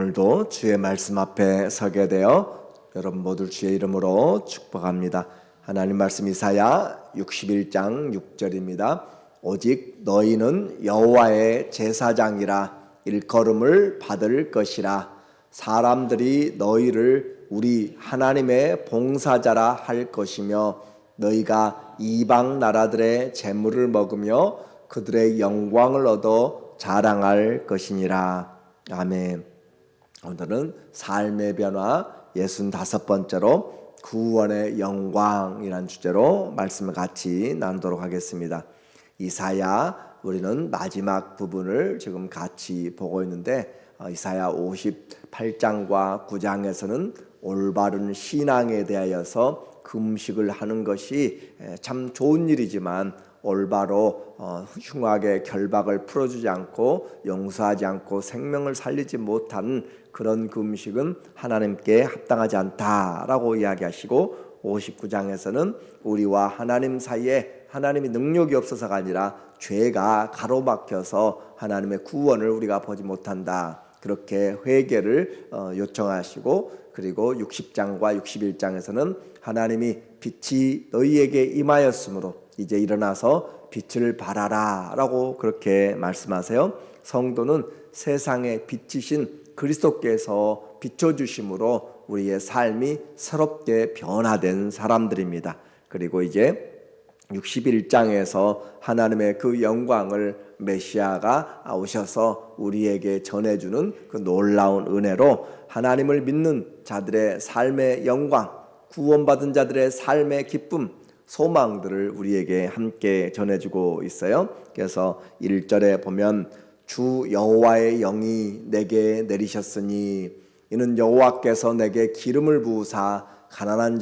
오늘도 주의 말씀 앞에 서게 되어 여러분 모두 주의 이름으로 축복합니다. 하나님 말씀 이사야 61장 6절입니다. 오직 너희는 여호와의 제사장이라 일컬음을 받을 것이라. 사람들이 너희를 우리 하나님의 봉사자라 할 것이며 너희가 이방 나라들의 재물을 먹으며 그들의 영광을 얻어 자랑할 것이니라. 아멘. 오늘은 삶의 변화 65번째로 구원의 영광이라는 주제로 말씀을 같이 나누도록 하겠습니다. 이사야, 우리는 마지막 부분을 지금 같이 보고 있는데 이사야 58장과 9장에서는 올바른 신앙에 대하여서 금식을 하는 것이 참 좋은 일이지만 올바로 흉악의 결박을 풀어주지 않고 용서하지 않고 생명을 살리지 못한 그런 금식은 하나님께 합당하지 않다라고 이야기하시고, 59장에서는 우리와 하나님 사이에 하나님의 능력이 없어서가 아니라 죄가 가로막혀서 하나님의 구원을 우리가 보지 못한다, 그렇게 회개를 요청하시고, 그리고 60장과 61장에서는 하나님이 빛이 너희에게 임하였으므로 이제 일어나서 빛을 발하라 라고 그렇게 말씀하세요. 성도는 세상의 빛이신 그리스도께서 비춰주심으로 우리의 삶이 새롭게 변화된 사람들입니다. 그리고 이제 61장에서 하나님의 그 영광을 메시아가 오셔서 우리에게 전해주는 그 놀라운 은혜로 하나님을 믿는 자들의 삶의 영광, 구원받은 자들의 삶의 기쁨, 소망들을 우리에게 함께 전해주고 있어요. 그래서 1절에 보면 주 여호와의 영이 내게 내리셨으니 이는 여호와께서 내게 기름을 부으사 가난한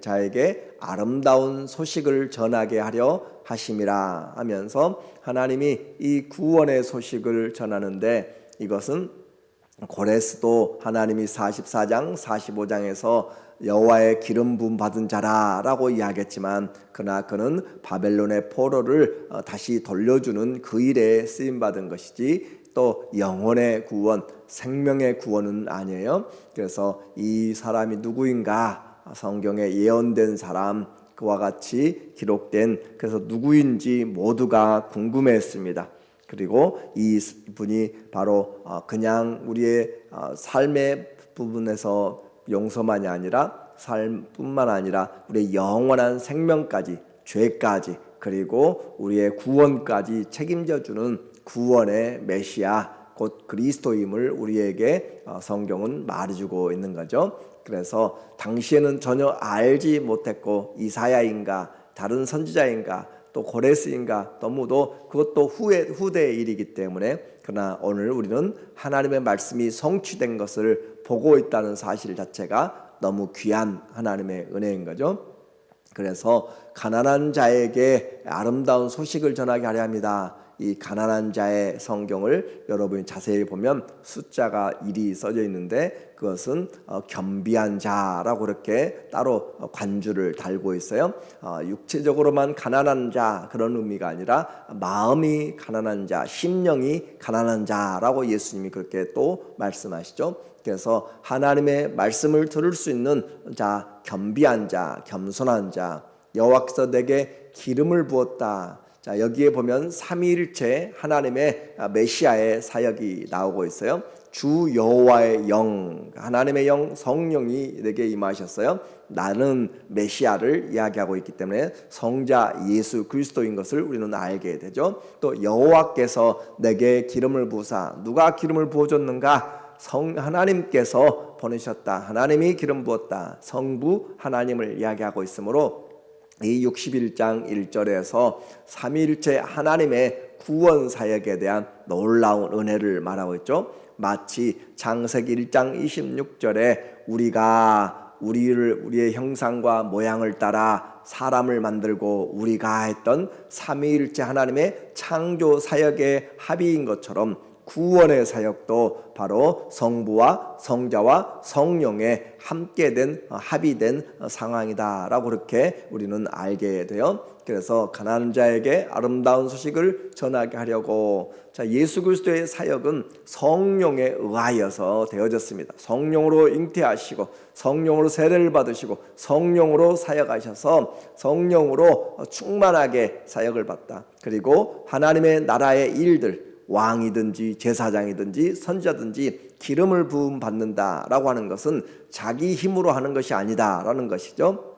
자에게 아름다운 소식을 전하게 하려 하심이라 하면서 하나님이 이 구원의 소식을 전하는데, 이것은 고레스도 하나님이 44장 45장에서 여호와의 기름 부음 받은 자라라고 이야기했지만, 그러나 그는 바벨론의 포로를 다시 돌려주는 그 일에 쓰임 받은 것이지 또 영혼의 구원, 생명의 구원은 아니에요. 그래서 이 사람이 누구인가, 성경에 예언된 사람, 그와 같이 기록된, 그래서 누구인지 모두가 궁금해했습니다. 그리고 이 분이 바로 그냥 우리의 삶의 부분에서 용서만이 아니라 삶뿐만 아니라 우리의 영원한 생명까지, 죄까지, 그리고 우리의 구원까지 책임져주는 구원의 메시아, 곧 그리스도임을 우리에게 성경은 말해주고 있는 거죠. 그래서 당시에는 전혀 알지 못했고, 이사야인가 다른 선지자인가 또 고레스인가 너무도 그것도 후대의 일이기 때문에, 그러나 오늘 우리는 하나님의 말씀이 성취된 것을 보고 있다는 사실 자체가 너무 귀한 하나님의 은혜인 거죠. 그래서 가난한 자에게 아름다운 소식을 전하게 하려 합니다. 이 가난한 자의 성경을 여러분이 자세히 보면 숫자가 1이 써져 있는데, 그것은 겸비한 자라고 그렇게 따로 관주를 달고 있어요. 육체적으로만 가난한 자 그런 의미가 아니라 마음이 가난한 자, 심령이 가난한 자라고 예수님이 그렇게 또 말씀하시죠. 그래서 하나님의 말씀을 들을 수 있는 자, 겸비한 자, 겸손한 자, 여호와께서 내게 기름을 부었다. 자, 여기에 보면 삼위일체 하나님의 메시아의 사역이 나오고 있어요. 주 여호와의 영, 하나님의 영, 성령이 내게 임하셨어요. 나는 메시아를 이야기하고 있기 때문에 성자 예수 그리스도인 것을 우리는 알게 되죠. 또 여호와께서 내게 기름을 부으사, 누가 기름을 부어줬는가? 하나님께서 보내셨다. 하나님이 기름 부었다. 성부 하나님을 이야기하고 있으므로 이 61장 1절에서 삼위일체 하나님의 구원 사역에 대한 놀라운 은혜를 말하고 있죠. 마치 창세기 1장 26절에 우리가 우리의 형상과 모양을 따라 사람을 만들고 우리가 했던 삼위일체 하나님의 창조 사역의 합의인 것처럼, 구원의 사역도 바로 성부와 성자와 성령의 함께된 합의된 상황이다라고 그렇게 우리는 알게 돼요. 그래서 가난한 자에게 아름다운 소식을 전하게 하려고 예수 그리스도의 사역은 성령에 의하여서 되어졌습니다. 성령으로 잉태하시고 성령으로 세례를 받으시고 성령으로 사역하셔서 성령으로 충만하게 사역을 받다. 그리고 하나님의 나라의 일들, 왕이든지 제사장이든지 선지자든지 기름을 부음 받는다라고 하는 것은 자기 힘으로 하는 것이 아니다라는 것이죠.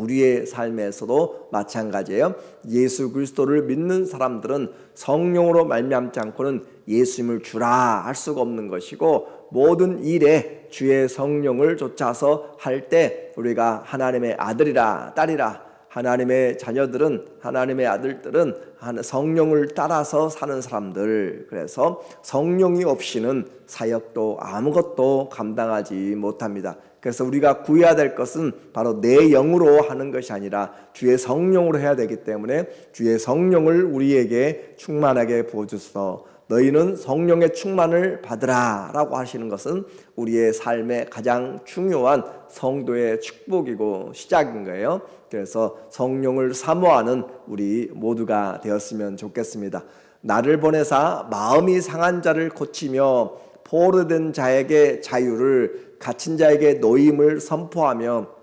우리의 삶에서도 마찬가지예요. 예수 그리스도를 믿는 사람들은 성령으로 말미암지 않고는 예수님을 주라 할 수가 없는 것이고, 모든 일에 주의 성령을 좇아서 할 때 우리가 하나님의 아들이라 딸이라, 하나님의 자녀들은, 하나님의 아들들은 성령을 따라서 사는 사람들. 그래서 성령이 없이는 사역도 아무것도 감당하지 못합니다. 그래서 우리가 구해야 될 것은 바로 내 영으로 하는 것이 아니라 주의 성령으로 해야 되기 때문에 주의 성령을 우리에게 충만하게 부어주소서. 너희는 성령의 충만을 받으라 라고 하시는 것은 우리의 삶의 가장 중요한 성도의 축복이고 시작인 거예요. 그래서 성령을 사모하는 우리 모두가 되었으면 좋겠습니다. 나를 보내사 마음이 상한 자를 고치며 포로된 자에게 자유를, 갇힌 자에게 노임을 선포하며,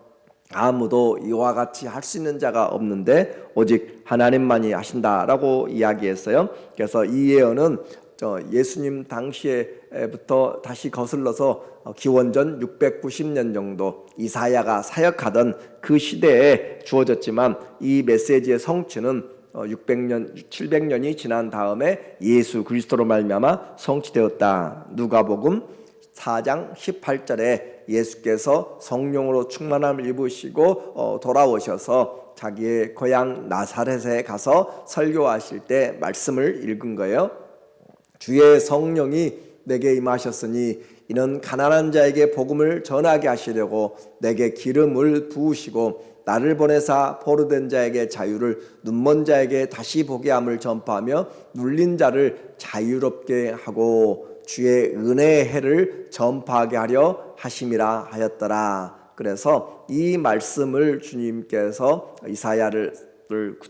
아무도 이와 같이 할 수 있는 자가 없는데 오직 하나님만이 하신다라고 이야기했어요. 그래서 이 예언은 예수님 당시에부터 다시 거슬러서 기원전 690년 정도 이사야가 사역하던 그 시대에 주어졌지만, 이 메시지의 성취는 600년, 700년이 지난 다음에 예수 그리스도로 말미암아 성취되었다. 누가복음 4장 18절에 예수께서 성령으로 충만함을 입으시고 돌아오셔서 자기의 고향 나사렛에 가서 설교하실 때 말씀을 읽은 거예요. 주의 성령이 내게 임하셨으니 이는 가난한 자에게 복음을 전하게 하시려고 내게 기름을 부으시고 나를 보내사 포로된 자에게 자유를, 눈먼 자에게 다시 보게 함을 전파하며 눌린 자를 자유롭게 하고 주의 은혜의 해를 전파하게 하려 하심이라 하였더라. 그래서 이 말씀을 주님께서 이사야를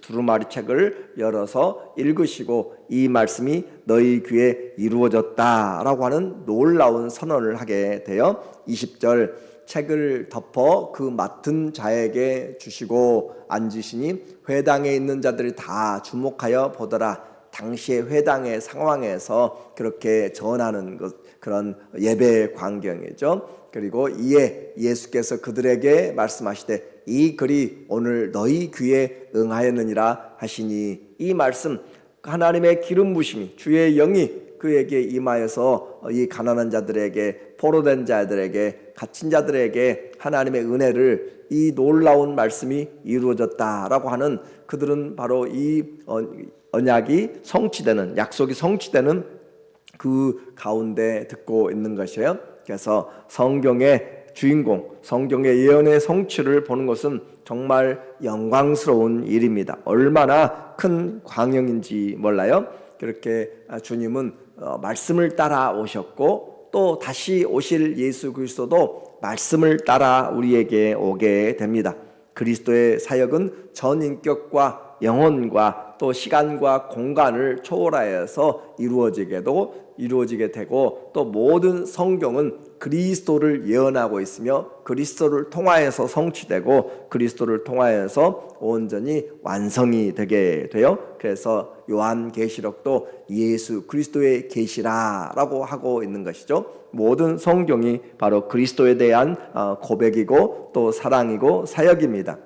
두루마리 책을 열어서 읽으시고 이 말씀이 너희 귀에 이루어졌다라고 하는 놀라운 선언을 하게 되어 20절 책을 덮어 그 맡은 자에게 주시고 앉으시니 회당에 있는 자들이 다 주목하여 보더라. 당시의 회당의 상황에서 그렇게 전하는 것, 그런 예배 광경이죠. 그리고 이에 예수께서 그들에게 말씀하시되 이 글이 오늘 너희 귀에 응하였느니라 하시니, 이 말씀, 하나님의 기름 부심이, 주의 영이 그에게 임하여서 이 가난한 자들에게, 포로된 자들에게, 갇힌 자들에게 하나님의 은혜를, 이 놀라운 말씀이 이루어졌다라고 하는, 그들은 바로 이 언약이 성취되는, 약속이 성취되는 그 가운데 듣고 있는 것이에요. 그래서 성경의 주인공, 성경의 예언의 성취를 보는 것은 정말 영광스러운 일입니다. 얼마나 큰 광영인지 몰라요. 그렇게 주님은 말씀을 따라 오셨고, 또 다시 오실 예수 그리스도도 말씀을 따라 우리에게 오게 됩니다. 그리스도의 사역은 전인격과 영혼과 또 시간과 공간을 초월하여서 이루어지게 되고, 또 모든 성경은 그리스도를 예언하고 있으며 그리스도를 통하여서 성취되고 그리스도를 통하여서 온전히 완성이 되게 돼요. 그래서 요한계시록도 예수 그리스도의 계시라라고 하고 있는 것이죠. 모든 성경이 바로 그리스도에 대한 고백이고 또 사랑이고 사역입니다.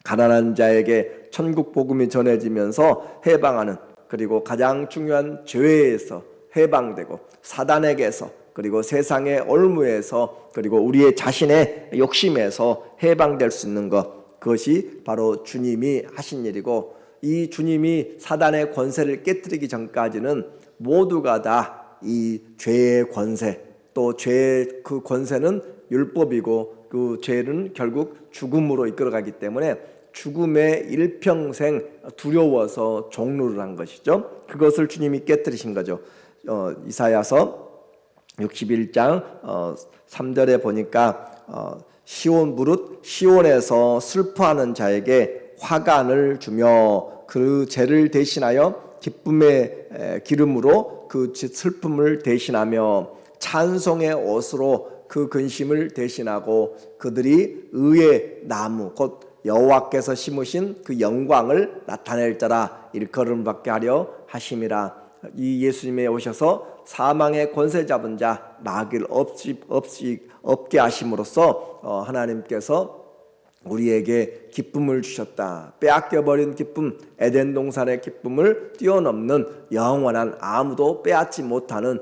가난한 자에게 천국 복음이 전해지면서 해방하는, 그리고 가장 중요한 죄에서 해방되고 사단에게서, 그리고 세상의 올무에서, 그리고 우리의 자신의 욕심에서 해방될 수 있는 것, 그것이 바로 주님이 하신 일이고, 이 주님이 사단의 권세를 깨뜨리기 전까지는 모두가 다 이 죄의 권세, 또 죄의 그 권세는 율법이고 그 죄는 결국 죽음으로 이끌어가기 때문에 죽음의 일평생 두려워서 종루를 한 것이죠. 그것을 주님이 깨뜨리신 거죠. 이사야서 61장 3절에 보니까 시온 무릇 시온에서 슬퍼하는 자에게 화관을 주며 그 죄를 대신하여 기쁨의 기름으로 그 슬픔을 대신하며 찬송의 옷으로 그 근심을 대신하고 그들이 의의 나무 곧 여호와께서 심으신 그 영광을 나타낼 자라 일컬음 받게 하려 하심이라. 이 예수님이 오셔서 사망의 권세 잡은 자 나길 없게 하심으로써 하나님께서 우리에게 기쁨을 주셨다. 빼앗겨버린 기쁨, 에덴 동산의 기쁨을 뛰어넘는 영원한 아무도 빼앗지 못하는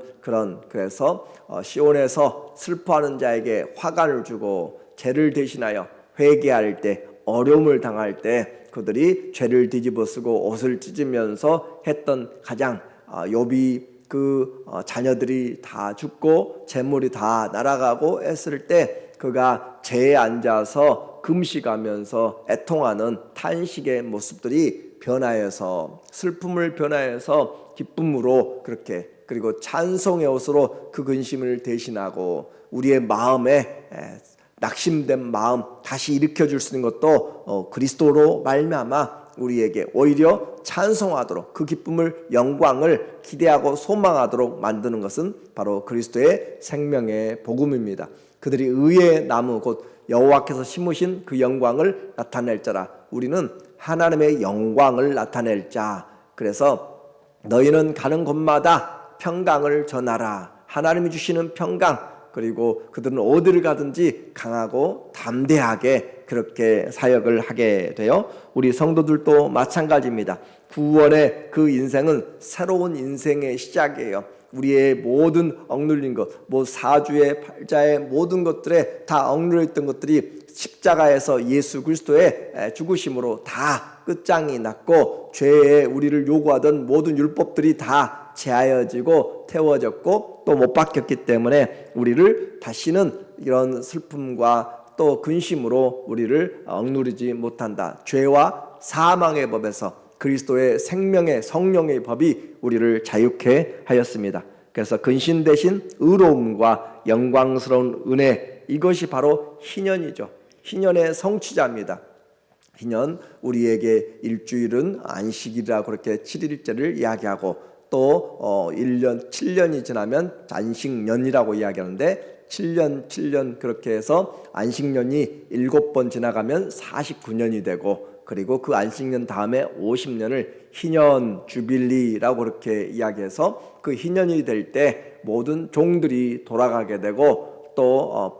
그래서 시온에서 슬퍼하는 자에게 화관을 주고 죄를 대신하여 회개할 때 어려움을 당할 때 그들이 죄를 뒤집어쓰고 옷을 찢으면서 했던 가장 욥이 그 자녀들이 다 죽고 재물이 다 날아가고 했을 때 그가 죄에 앉아서 금식하면서 애통하는 탄식의 모습들이 변화해서 슬픔을 변화해서 기쁨으로 그렇게 그리고 찬송의 옷으로 그 근심을 대신하고 우리의 마음에 낙심된 마음 다시 일으켜줄 수 있는 것도 그리스도로 말미암아 우리에게 오히려 찬송하도록 그 기쁨을 영광을 기대하고 소망하도록 만드는 것은 바로 그리스도의 생명의 복음입니다. 그들이 의의 나무 곧 여호와께서 심으신 그 영광을 나타낼 자라. 우리는 하나님의 영광을 나타낼 자. 그래서 너희는 가는 곳마다 평강을 전하라. 하나님이 주시는 평강. 그리고 그들은 어디를 가든지 강하고 담대하게 그렇게 사역을 하게 돼요. 우리 성도들도 마찬가지입니다. 구원의 그 인생은 새로운 인생의 시작이에요. 우리의 모든 억눌린 것, 사주의 팔자의 모든 것들에 다 억눌려 있던 것들이 십자가에서 예수 그리스도의 죽으심으로 다 끝장이 났고 죄에 우리를 요구하던 모든 율법들이 다 제하여지고 태워졌고 또 못 박혔기 때문에 우리를 다시는 이런 슬픔과 또 근심으로 우리를 억누르지 못한다. 죄와 사망의 법에서 그리스도의 생명의 성령의 법이 우리를 자유케 하였습니다. 그래서 근심 대신 의로움과 영광스러운 은혜, 이것이 바로 희년이죠. 희년의 성취자입니다. 희년, 우리에게 일주일은 안식이라 그렇게 7일째를 이야기하고 또 1년 7년이 지나면 안식년이라고 이야기하는데 7년 그렇게 해서 안식년이 7번 지나가면 49년이 되고 그리고 그 안식년 다음에 50년을 희년 주빌리라고 그렇게 이야기해서 그 희년이 될 때 모든 종들이 돌아가게 되고 또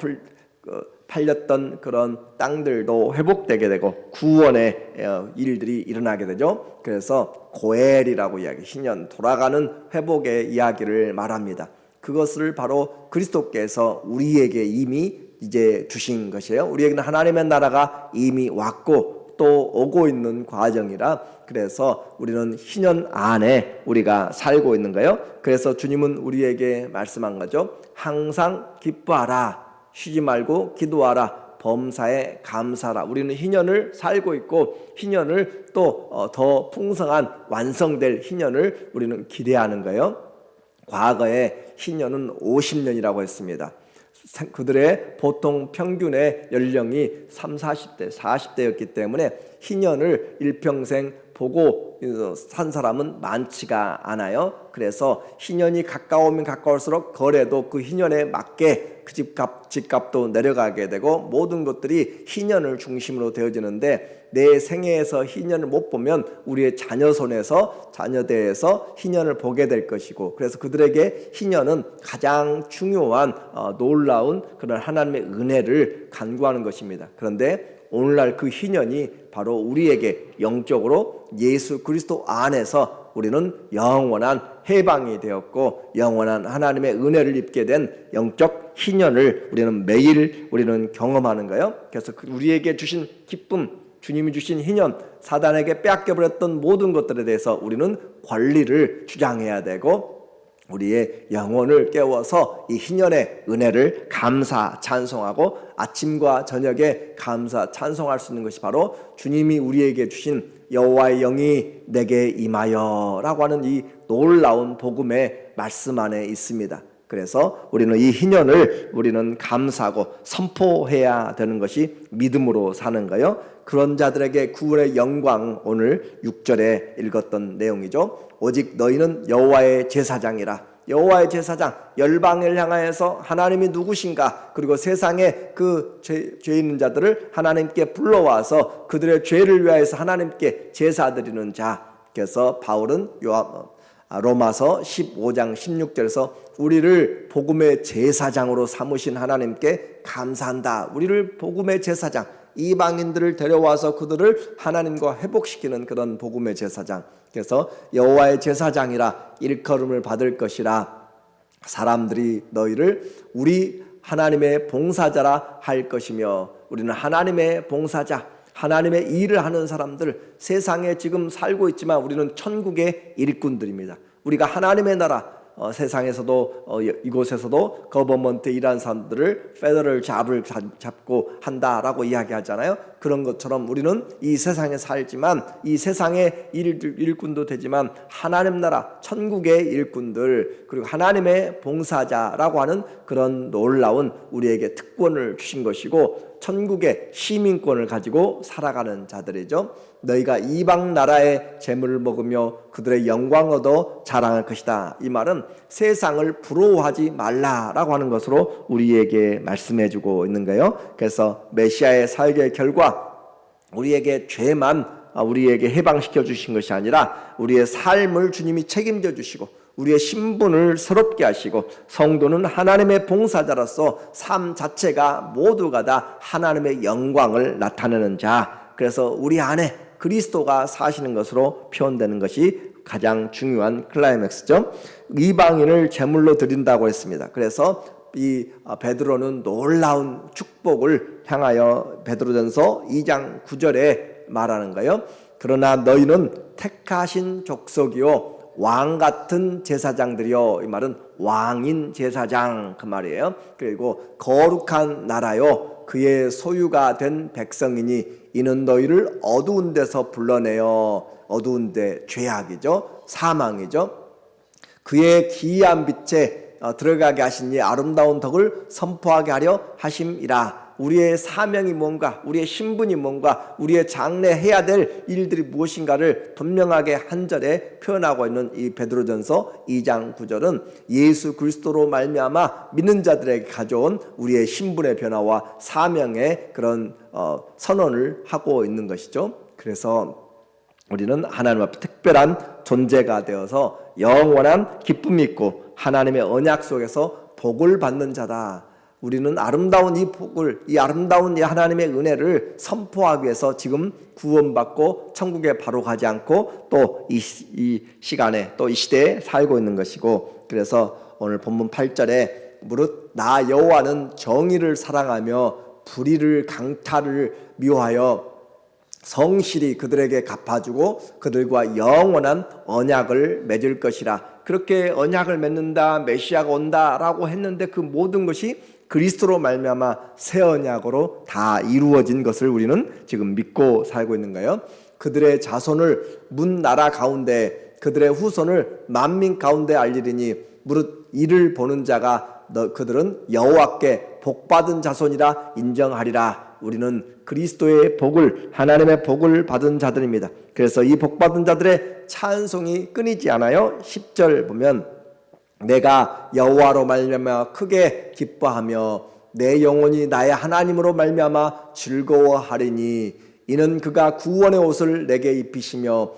팔렸던 그런 땅들도 회복되게 되고 구원의 일들이 일어나게 되죠. 그래서 고엘이라고 이야기, 희년, 돌아가는 회복의 이야기를 말합니다. 그것을 바로 그리스도께서 우리에게 이미 이제 주신 것이에요. 우리에게는 하나님의 나라가 이미 왔고 또 오고 있는 과정이라 그래서 우리는 희년 안에 우리가 살고 있는 거예요. 그래서 주님은 우리에게 말씀한 거죠. 항상 기뻐하라. 쉬지 말고 기도하라. 범사에 감사하라. 우리는 희년을 살고 있고 희년을 또 더 풍성한 완성될 희년을 우리는 기대하는 거예요. 과거에 희년은 50년이라고 했습니다. 그들의 보통 평균의 연령이 30, 40대였기 때문에 희년을 일평생 보고 산 사람은 많지가 않아요. 그래서 희년이 가까우면 가까울수록 거래도 그 희년에 맞게 그 집값도 내려가게 되고 모든 것들이 희년을 중심으로 되어지는데 내 생애에서 희년을 못 보면 우리의 자녀 손에서 자녀대에서 희년을 보게 될 것이고 그래서 그들에게 희년은 가장 중요한 놀라운 그런 하나님의 은혜를 간구하는 것입니다. 그런데 오늘날 그 희년이 바로 우리에게 영적으로 예수 그리스도 안에서 우리는 영원한 해방이 되었고 영원한 하나님의 은혜를 입게 된 영적 희년을 우리는 매일 우리는 경험하는 거예요. 그래서 우리에게 주신 기쁨, 주님이 주신 희년, 사단에게 빼앗겨버렸던 모든 것들에 대해서 우리는 권리를 주장해야 되고 우리의 영혼을 깨워서 이 희년의 은혜를 감사 찬송하고 아침과 저녁에 감사 찬송할 수 있는 것이 바로 주님이 우리에게 주신 여호와의 영이 내게 임하여라고 하는 이 놀라운 복음의 말씀 안에 있습니다. 그래서 우리는 이 희년을 우리는 감사하고 선포해야 되는 것이 믿음으로 사는 거예요. 그런 자들에게 구원의 영광, 오늘 6절에 읽었던 내용이죠. 오직 너희는 여호와의 제사장이라. 여호와의 제사장, 열방을 향하여서 하나님이 누구신가, 그리고 세상에 그 죄 있는 자들을 하나님께 불러와서 그들의 죄를 위하여서 하나님께 제사 드리는 자. 그래서 바울은 로마서 15장 16절에서 우리를 복음의 제사장으로 삼으신 하나님께 감사한다. 우리를 복음의 제사장, 이방인들을 데려와서 그들을 하나님과 회복시키는 그런 복음의 제사장. 그래서 여호와의 제사장이라 일컬음을 받을 것이라. 사람들이 너희를 우리 하나님의 봉사자라 할 것이며, 우리는 하나님의 봉사자, 하나님의 일을 하는 사람들, 세상에 지금 살고 있지만 우리는 천국의 일꾼들입니다. 우리가 하나님의 나라, 세상에서도 이곳에서도 거버먼트 일하는 사람들을 페더럴 잡을 잡고 한다라고 이야기하잖아요. 그런 것처럼 우리는 이 세상에 살지만 이 세상의 일꾼도 되지만 하나님 나라 천국의 일꾼들, 그리고 하나님의 봉사자라고 하는 그런 놀라운 우리에게 특권을 주신 것이고 천국의 시민권을 가지고 살아가는 자들이죠. 너희가 이방 나라의 재물을 먹으며 그들의 영광 얻어 자랑할 것이다. 이 말은 세상을 부러워하지 말라라고 하는 것으로 우리에게 말씀해주고 있는 거예요. 그래서 메시아의 사역의 결과 우리에게 죄만 우리에게 해방시켜 주신 것이 아니라 우리의 삶을 주님이 책임져 주시고 우리의 신분을 새롭게 하시고 성도는 하나님의 봉사자로서 삶 자체가 모두가 다 하나님의 영광을 나타내는 자. 그래서 우리 안에 그리스도가 사시는 것으로 표현되는 것이 가장 중요한 클라이맥스죠. 이방인을 제물로 드린다고 했습니다. 그래서 이 베드로는 놀라운 축복을 향하여 베드로전서 2장 9절에 말하는 거예요. 그러나 너희는 택하신 족속이요 왕 같은 제사장들이요. 이 말은 왕인 제사장 그 말이에요. 그리고 거룩한 나라요 그의 소유가 된 백성이니 이는 너희를 어두운 데서 불러내어, 어두운 데 죄악이죠, 사망이죠, 그의 기이한 빛에 들어가게 하신 이 아름다운 덕을 선포하게 하려 하심이라. 우리의 사명이 뭔가, 우리의 신분이 뭔가, 우리의 장래해야 될 일들이 무엇인가를 분명하게 한 절에 표현하고 있는 이 베드로전서 2장 9절은 예수 그리스도로 말미암아 믿는 자들에게 가져온 우리의 신분의 변화와 사명의 그런 선언을 하고 있는 것이죠. 그래서 우리는 하나님 앞에 특별한 존재가 되어서 영원한 기쁨이 있고 하나님의 언약 속에서 복을 받는 자다. 우리는 아름다운 이 복을, 이 아름다운 이 하나님의 은혜를 선포하기 위해서 지금 구원받고 천국에 바로 가지 않고 또 이 시간에 또 이 시대에 살고 있는 것이고, 그래서 오늘 본문 8절에 무릇 나 여호와는 정의를 사랑하며 불의를 강탈을 미워하여 성실히 그들에게 갚아주고 그들과 영원한 언약을 맺을 것이라. 그렇게 언약을 맺는다, 메시아가 온다라고 했는데 그 모든 것이 그리스도로 말미암아 새 언약으로 다 이루어진 것을 우리는 지금 믿고 살고 있는 거예요. 그들의 자손을 문 나라 가운데, 그들의 후손을 만민 가운데 알리리니 무릇 이를 보는 자가 그들은 여호와께 복받은 자손이라 인정하리라. 우리는 그리스도의 복을, 하나님의 복을 받은 자들입니다. 그래서 이 복받은 자들의 찬송이 끊이지 않아요. 10절 보면 내가 여호와로 말미암아 크게 기뻐하며 내 영혼이 나의 하나님으로 말미암아 즐거워하리니 이는 그가 구원의 옷을 내게 입히시며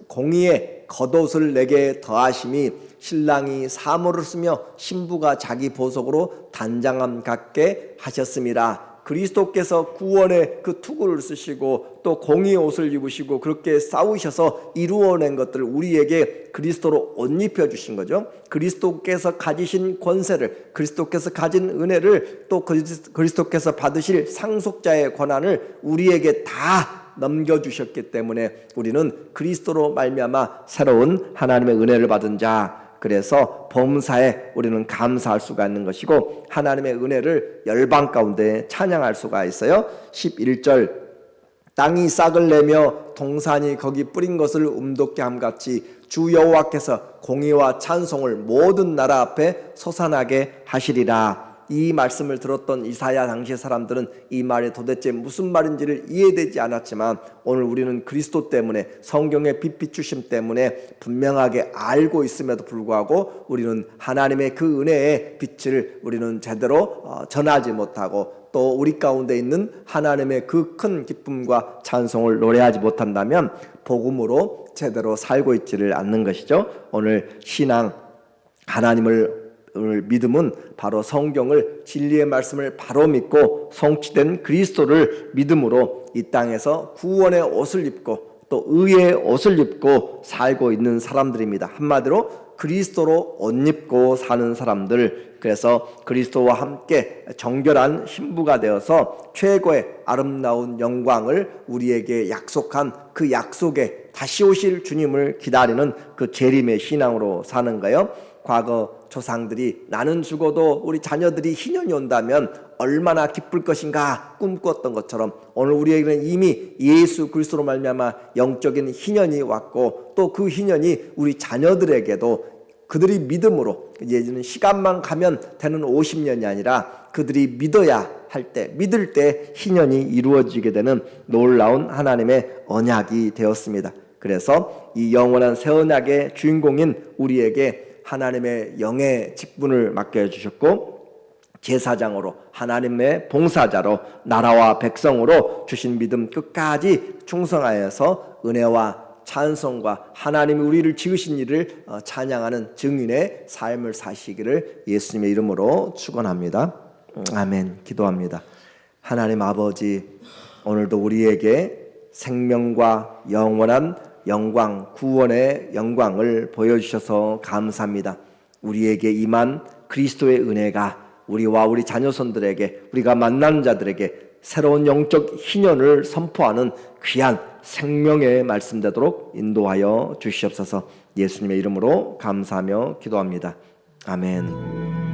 공의의 겉옷을 내게 더하심이 신랑이 사모를 쓰며 신부가 자기 보석으로 단장함 같게 하셨음이라. 그리스도께서 구원의 그 투구를 쓰시고 또 공의의 옷을 입으시고 그렇게 싸우셔서 이루어낸 것들을 우리에게 그리스도로 옷 입혀주신 거죠. 그리스도께서 가지신 권세를, 그리스도께서 가진 은혜를, 또 그리스도께서 받으실 상속자의 권한을 우리에게 다 넘겨주셨기 때문에 우리는 그리스도로 말미암아 새로운 하나님의 은혜를 받은 자. 그래서 범사에 우리는 감사할 수가 있는 것이고 하나님의 은혜를 열방 가운데 찬양할 수가 있어요. 11절 땅이 싹을 내며 동산이 거기 뿌린 것을 움돋게 함같이 주 여호와께서 공의와 찬송을 모든 나라 앞에 솟아나게 하시리라. 이 말씀을 들었던 이사야 당시의 사람들은 이 말이 도대체 무슨 말인지를 이해되지 않았지만 오늘 우리는 그리스도 때문에 성경의 빛 비추심 때문에 분명하게 알고 있음에도 불구하고 우리는 하나님의 그 은혜의 빛을 우리는 제대로 전하지 못하고 또 우리 가운데 있는 하나님의 그 큰 기쁨과 찬송을 노래하지 못한다면 복음으로 제대로 살고 있지를 않는 것이죠. 오늘 신앙 하나님을 믿음은 바로 성경을 진리의 말씀을 바로 믿고 성취된 그리스도를 믿음으로 이 땅에서 구원의 옷을 입고 또 의의 옷을 입고 살고 있는 사람들입니다. 한마디로 그리스도로 옷 입고 사는 사람들, 그래서 그리스도와 함께 정결한 신부가 되어서 최고의 아름다운 영광을 우리에게 약속한 그 약속에 다시 오실 주님을 기다리는 그 재림의 신앙으로 사는 거예요. 과거 조상들이 나는 죽어도 우리 자녀들이 희년이 온다면 얼마나 기쁠 것인가 꿈꿨던 것처럼 오늘 우리에게는 이미 예수 그리스도로 말미암아 영적인 희년이 왔고 또 그 희년이 우리 자녀들에게도 그들이 믿음으로 이제는 시간만 가면 되는 50년이 아니라 그들이 믿어야 할 때 믿을 때 희년이 이루어지게 되는 놀라운 하나님의 언약이 되었습니다. 그래서 이 영원한 새 언약의 주인공인 우리에게 하나님의 영의 직분을 맡겨주셨고 제사장으로 하나님의 봉사자로 나라와 백성으로 주신 믿음 끝까지 충성하여서 은혜와 찬송과 하나님이 우리를 지으신 일을 찬양하는 증인의 삶을 사시기를 예수님의 이름으로 축원합니다. 아멘. 기도합니다. 하나님 아버지, 오늘도 우리에게 생명과 영원한 영광, 구원의 영광을 보여주셔서 감사합니다. 우리에게 임한 그리스도의 은혜가 우리와 우리 자녀손들에게, 우리가 만난 자들에게 새로운 영적 희년을 선포하는 귀한 생명의 말씀 되도록 인도하여 주시옵소서. 예수님의 이름으로 감사하며 기도합니다. 아멘.